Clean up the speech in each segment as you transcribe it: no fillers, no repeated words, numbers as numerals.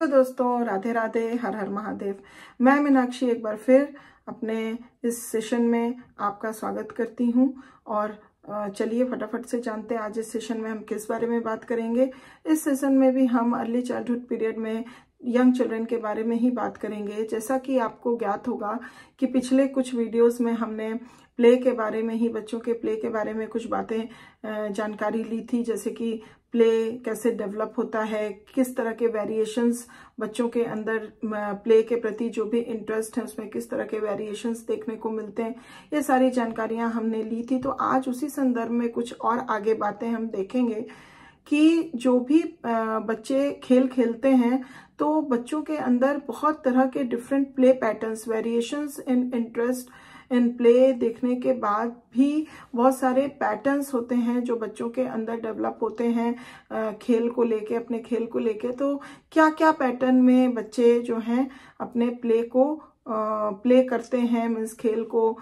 तो दोस्तों, राधे राधे, हर हर महादेव। मैं मीनाक्षी एक बार फिर अपने इस सेशन में आपका स्वागत करती हूं। और चलिए फटाफट से जानते हैं आज इस सेशन में हम किस बारे में बात करेंगे। इस सेशन में भी हम अर्ली चाइल्डहुड पीरियड में यंग चिल्ड्रन के बारे में ही बात करेंगे। जैसा कि आपको ज्ञात होगा कि पिछले कुछ वीडियोस में हमने प्ले के बारे में ही, बच्चों के प्ले के बारे में कुछ बातें जानकारी ली थी, जैसे कि प्ले कैसे डेवलप होता है, किस तरह के वेरिएशंस बच्चों के अंदर प्ले के प्रति जो भी इंटरेस्ट है उसमें किस तरह के वेरिएशंस देखने को मिलते हैं। ये सारी जानकारियां हमने ली थी। तो आज उसी संदर्भ में कुछ और आगे बातें हम देखेंगे कि जो भी बच्चे खेल खेलते हैं तो बच्चों के अंदर बहुत तरह के different play patterns, variations in interest in play देखने के बाद भी बहुत सारे पैटर्न्स होते हैं जो बच्चों के अंदर डेवलप होते हैं खेल को लेके, अपने खेल को लेके। तो क्या क्या पैटर्न में बच्चे जो हैं अपने प्ले को प्ले करते हैं, मीन्स खेल को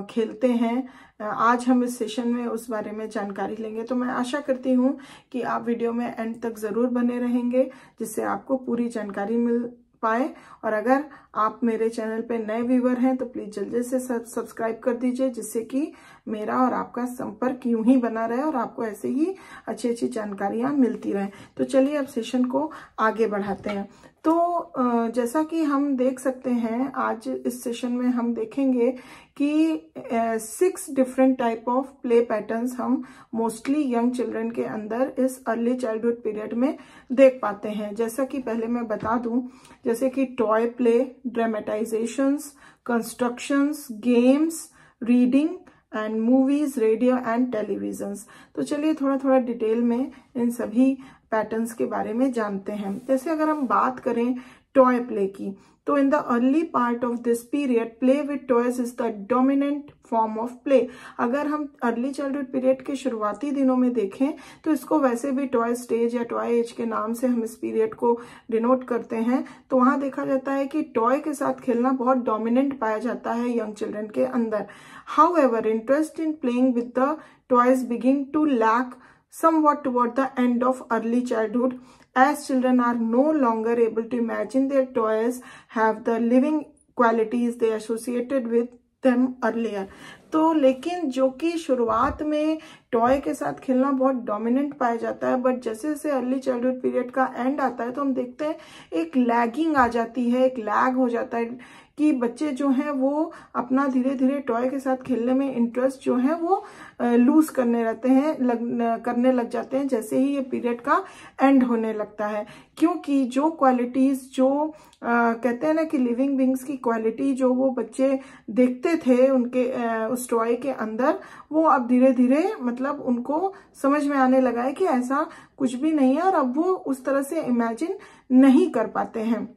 खेलते हैं, आज हम इस सेशन में उस बारे में जानकारी लेंगे। तो मैं आशा करती हूँ कि आप वीडियो में एंड तक जरूर बने रहेंगे, जिससे आपको पूरी जानकारी मिल पाए। और अगर आप मेरे चैनल पे नए व्यूअर हैं तो प्लीज जल्दी से सब्सक्राइब कर दीजिए, जिससे कि मेरा और आपका संपर्क यूं ही बना रहे और आपको ऐसे ही अच्छी अच्छी जानकारियां मिलती रहे। तो चलिए अब सेशन को आगे बढ़ाते हैं। तो जैसा कि हम देख सकते हैं, आज इस सेशन में हम देखेंगे कि 6 different type of play patterns हम मोस्टली यंग चिल्ड्रन के अंदर इस अर्ली चाइल्डहुड पीरियड में देख पाते हैं। जैसा कि पहले मैं बता दूं, जैसे कि toy play, dramatizations, constructions, games, reading and movies, radio and televisions. तो चलिए थोड़ा थोड़ा डिटेल में इन सभी पैटर्न्स के बारे में जानते हैं। जैसे अगर हम बात करें टॉय प्ले की, तो in the early part of this period play with toys is the dominant form of play. अगर हम अर्ली चाइल्डहुड पीरियड के शुरुआती दिनों में देखें तो इसको वैसे भी टॉय स्टेज या टॉय एज के नाम से हम इस पीरियड को डिनोट करते हैं। तो वहां देखा जाता है कि टॉय के साथ खेलना बहुत डोमिनेंट पाया जाता है यंग चिल्ड्रन के अंदर। However interest in playing with the toys begin to lack somewhat toward the end of early childhood, as children are no longer able to imagine their toys have the living qualities they associated with them earlier। तो लेकिन जो कि शुरुआत में toy के साथ खेलना बहुत डोमिनेंट पाया जाता है, बट जैसे जैसे अर्ली चाइल्डहुड पीरियड का एंड आता है तो हम देखते हैं एक लैगिंग आ जाती है, एक लैग हो जाता है कि बच्चे जो हैं वो अपना धीरे धीरे टॉय के साथ खेलने में इंटरेस्ट जो है वो लूज करने लग जाते हैं जैसे ही ये पीरियड का एंड होने लगता है। क्योंकि जो क्वालिटीज जो कहते हैं ना कि लिविंग बींग्स की क्वालिटी जो वो बच्चे देखते थे उनके उस टॉय के अंदर, वो अब धीरे धीरे मतलब उनको समझ में आने लगा है कि ऐसा कुछ भी नहीं है, और अब वो उस तरह से इमेजिन नहीं कर पाते हैं।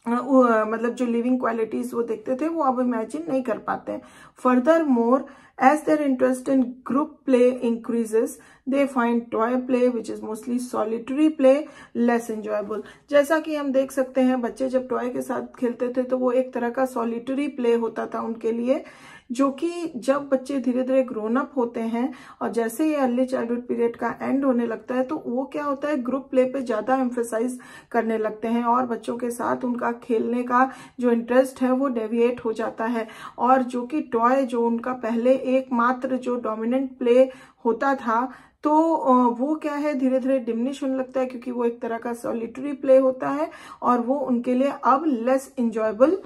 मतलब जो लिविंग क्वालिटीज वो देखते थे वो अब इमेजिन नहीं कर पाते हैं। Furthermore as their interest in group play increases, they find toy play which is mostly solitary play less enjoyable. जैसा कि हम देख सकते हैं बच्चे जब टॉय के साथ खेलते थे तो वो एक तरह का सॉलिटरी प्ले होता था उनके लिए, जो कि जब बच्चे धीरे धीरे ग्रोन अप होते हैं और जैसे ये अर्ली चाइल्डहुड पीरियड का एंड होने लगता है तो वो क्या होता है, ग्रुप प्ले पे ज्यादा एम्फेसाइज करने लगते हैं और बच्चों के साथ उनका खेलने का जो इंटरेस्ट है वो डेविएट हो जाता है। और जो कि टॉय जो उनका पहले एकमात्र जो डोमिनेंट प्ले होता था तो वो क्या है धीरे धीरे डिमिनिश होने लगता है, क्योंकि वो एक तरह का सॉलिटरी प्ले होता है और वो उनके लिए अब लेस इंजॉयबल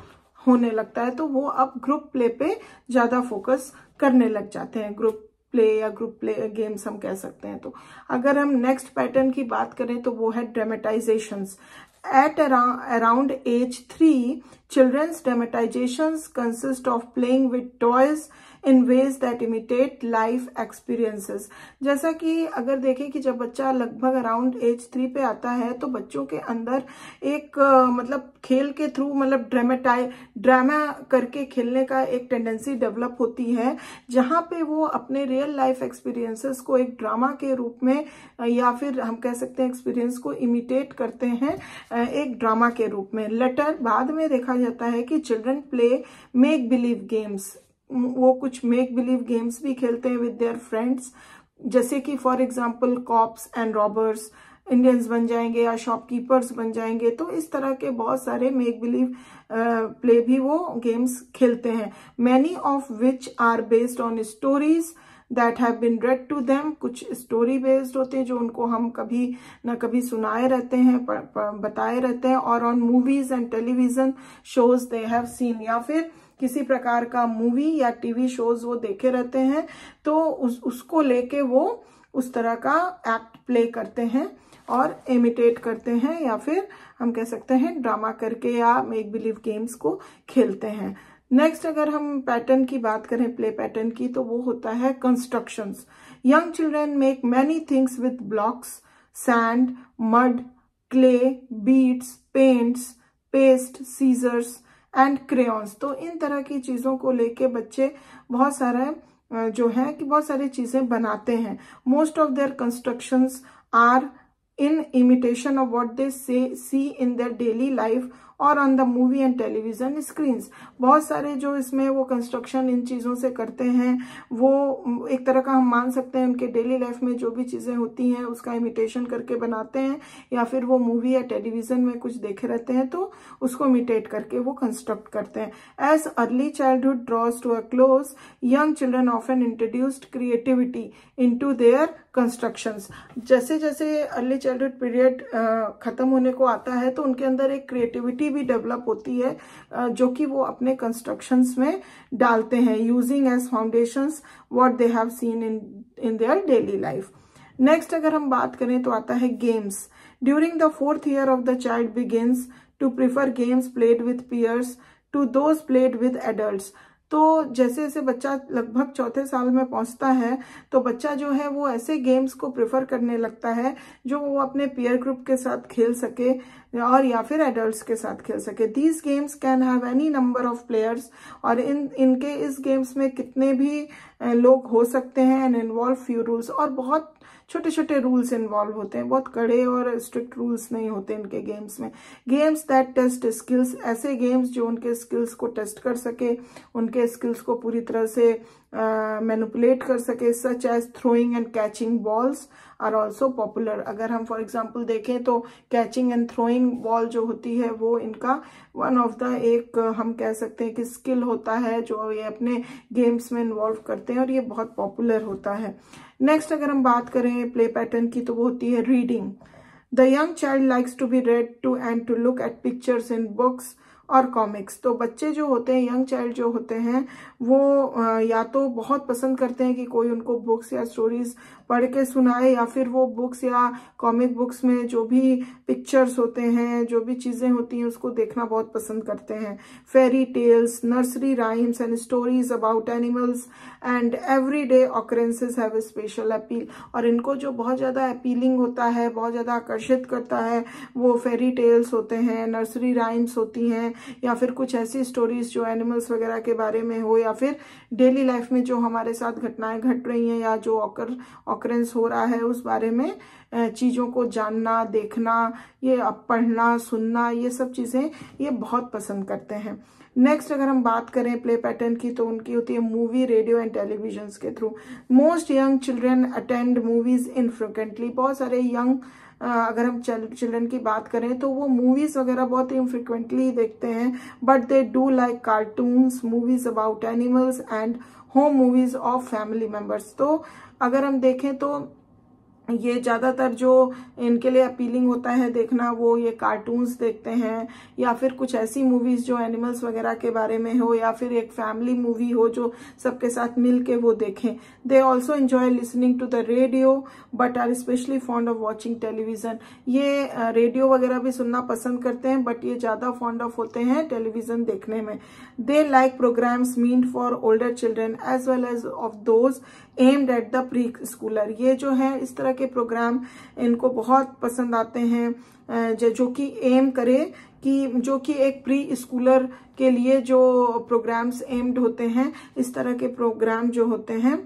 होने लगता है। तो वो अब ग्रुप प्ले पे ज्यादा फोकस करने लग जाते हैं, ग्रुप प्ले या ग्रुप प्ले गेम्स हम कह सकते हैं। तो अगर हम नेक्स्ट पैटर्न की बात करें तो वो है ड्रामेटाइजेशंस। At around age 3, children's dramatizations consist of playing with toys in ways that imitate life experiences। जैसा कि अगर देखें कि जब बच्चा लगभग अराउंड एज 3 पे आता है तो बच्चों के अंदर एक मतलब खेल के थ्रू मतलब ड्रामा करके खेलने का एक टेंडेंसी डेवलप होती है, जहां पे वो अपने रियल लाइफ एक्सपीरियंसेस को एक ड्रामा के रूप में या फिर हम कह सकते हैं एक्सपीरियंस को इमिटेट करते हैं एक ड्रामा के रूप में। लेटर बाद में देखा जाता है कि children play make believe games, वो कुछ मेक बिलीव गेम्स भी खेलते हैं विद देयर फ्रेंड्स, जैसे कि for example cops and robbers, Indians बन जाएंगे या शॉपकीपर्स बन जाएंगे। तो इस तरह के बहुत सारे मेक बिलीव प्ले भी वो गेम्स खेलते हैं। Many of which are based on stories that have been read to them. कुछ स्टोरी बेस्ड होते हैं जो उनको हम कभी न कभी सुनाए रहते हैं, बताए रहते हैं, और on movies and television shows they have scene, या फिर किसी प्रकार का मूवी या टीवी शोज वो देखे रहते हैं तो उसको लेके वो उस तरह का एक्ट प्ले करते हैं और इमिटेट करते हैं, या फिर हम कह सकते हैं ड्रामा करके या मेक बिलीव गेम्स को खेलते हैं। नेक्स्ट अगर हम पैटर्न की बात करें, प्ले पैटर्न की, तो वो होता है constructions. Young children make many things with blocks, sand, mud, clay, beads, paints, paste, scissors and crayons. तो इन तरह की चीजों को लेके बच्चे बहुत सारा जो है कि बहुत सारी चीजें बनाते हैं। Most of their constructions are in imitation of what they see in their daily life और on the movie and television screens। बहुत सारे जो इसमें वो कंस्ट्रक्शन इन चीजों से करते हैं वो एक तरह का हम मान सकते हैं उनके डेली लाइफ में जो भी चीजें होती हैं उसका इमिटेशन करके बनाते हैं, या फिर वो मूवी या टेलीविजन में कुछ देखे रहते हैं तो उसको इमिटेट करके वो कंस्ट्रक्ट करते हैं। As early childhood draws to a close, young children often introduced creativity into their constructions. जैसे जैसे अर्ली चाइल्डहुड पीरियड खत्म होने को आता है तो उनके अंदर एक क्रिएटिविटी भी डेवलप होती है जो कि वो अपने कंस्ट्रक्शंस में डालते हैं, using as foundations what they have seen in their daily life. Next अगर हम बात करें तो आता है games. During the 4th year of the child begins to prefer games played with peers to those played with adults. तो जैसे जैसे बच्चा लगभग 4थे साल में पहुंचता है तो बच्चा जो है वो ऐसे गेम्स को प्रेफर करने लगता है जो वो अपने पीयर ग्रुप के साथ खेल सके और या फिर एडल्ट्स के साथ खेल सके। These games can have any number of players, और इनके इस गेम्स में कितने भी लोग हो सकते हैं, एंड इन्वॉल्व फ्यू रूल्स, और बहुत छोटे छोटे रूल्स इन्वॉल्व होते हैं, बहुत कड़े और स्ट्रिक्ट रूल्स नहीं होते इनके गेम्स में। गेम्स दैट टेस्ट स्किल्स, ऐसे गेम्स जो उनके स्किल्स को टेस्ट कर सके, उनके स्किल्स को पूरी तरह से मैनिपुलेट कर सके, such as throwing and catching balls are also popular. अगर हम फॉर एग्जाम्पल देखें तो कैचिंग एंड थ्रोइंग बॉल जो होती है वो इनका वन ऑफ द एक हम कह सकते हैं कि स्किल होता है जो ये अपने गेम्स में इन्वॉल्व करते हैं, और ये बहुत पॉपुलर होता है। नेक्स्ट अगर हम बात करें प्ले पैटर्न की तो वो होती है reading. The young child likes to be read to and to look at pictures in books और कॉमिक्स। तो बच्चे जो होते हैं, यंग चाइल्ड जो होते हैं, वो या तो बहुत पसंद करते हैं कि कोई उनको बुक्स या स्टोरीज पढ़ के सुनाए, या फिर वो बुक्स या कॉमिक बुक्स में जो भी पिक्चर्स होते हैं, जो भी चीजें होती हैं उसको देखना बहुत पसंद करते हैं। Fairy tales, nursery rhymes and stories about animals and everyday occurrences have a special appeal. और इनको जो बहुत ज्यादा अपीलिंग होता है, बहुत ज्यादा आकर्षित करता है, वो फेरी टेल्स होते हैं, नर्सरी राइम्स होती हैं, या फिर कुछ ऐसी स्टोरीज जो एनिमल्स वगैरह के बारे में हो, या फिर डेली लाइफ में जो हमारे साथ घटनाएं घट रही हैं या जो ऑकरेंस हो रहा है उस बारे में चीजों को जानना, देखना, ये पढ़ना, सुनना, ये सब चीजें ये बहुत पसंद करते हैं। नेक्स्ट अगर हम बात करें प्ले पैटर्न की तो उनकी होती है मूवी, रेडियो एंड टेलीविजन के through. Most young children attend movies infrequently. बहुत सारे यंग अगर हम चिल्ड्रन की बात करें तो वो मूवीज वगैरह बहुत ही इनफ्रिक्वेंटली देखते हैं, but they do like cartoons, movies about animals and home movies of family members. तो अगर हम देखें तो ये ज्यादातर जो इनके लिए अपीलिंग होता है देखना, वो ये कार्टून्स देखते हैं, या फिर कुछ ऐसी मूवीज जो एनिमल्स वगैरह के बारे में हो, या फिर एक फैमिली मूवी हो जो सबके साथ मिल के वो देखें। They also enjoy listening to the radio but are specially fond of watching television. ये रेडियो वगैरह भी सुनना पसंद करते हैं, बट ये ज्यादा फॉन्ड ऑफ होते हैं टेलीविजन देखने में। They like programmes meant for older children as well as of those aimed at the preschooler. ये जो है इस तरह के प्रोग्राम इनको बहुत पसंद आते हैं जो कि एम करे कि जो कि एक प्री स्कूलर के लिए जो प्रोग्राम्स एम्ड होते हैं, इस तरह के प्रोग्राम जो होते हैं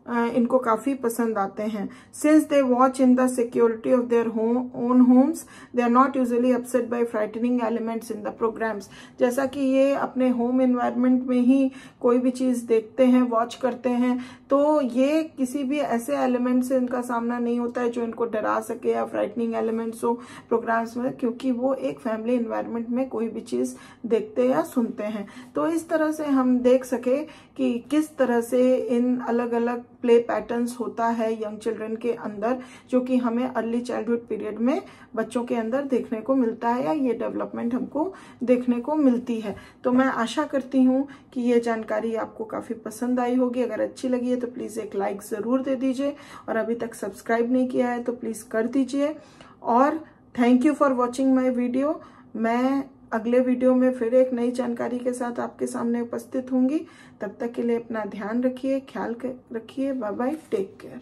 इनको काफी पसंद आते हैं। Since they watch in the security of their own homes, they are not usually upset by frightening elements in the programmes. जैसा कि ये अपने होम एनवायरनमेंट में ही कोई भी चीज देखते हैं, वॉच करते हैं, तो ये किसी भी ऐसे एलिमेंट से इनका सामना नहीं होता है जो इनको डरा सके या फ्राइटनिंग एलिमेंट्स हो प्रोग्राम्स में, क्योंकि वो एक फैमिली एनवायरनमेंट में कोई भी चीज देखते या सुनते हैं। तो इस तरह से हम देख सके कि किस तरह से इन अलग अलग प्ले पैटर्न्स होता है यंग चिल्ड्रन के अंदर, जो कि हमें अर्ली चाइल्डहुड पीरियड में बच्चों के अंदर देखने को मिलता है, या ये डेवलपमेंट हमको देखने को मिलती है। तो मैं आशा करती हूँ कि ये जानकारी आपको काफी पसंद आई होगी। अगर अच्छी लगी है तो प्लीज एक लाइक जरूर दे दीजिए, और अभी तक सब्सक्राइब नहीं किया है तो प्लीज कर दीजिए। और thank you for watching my video. मैं अगले वीडियो में फिर एक नई जानकारी के साथ आपके सामने उपस्थित होंगी। तब तक के लिए अपना ध्यान रखिए, ख्याल रखिए। Bye bye, take care.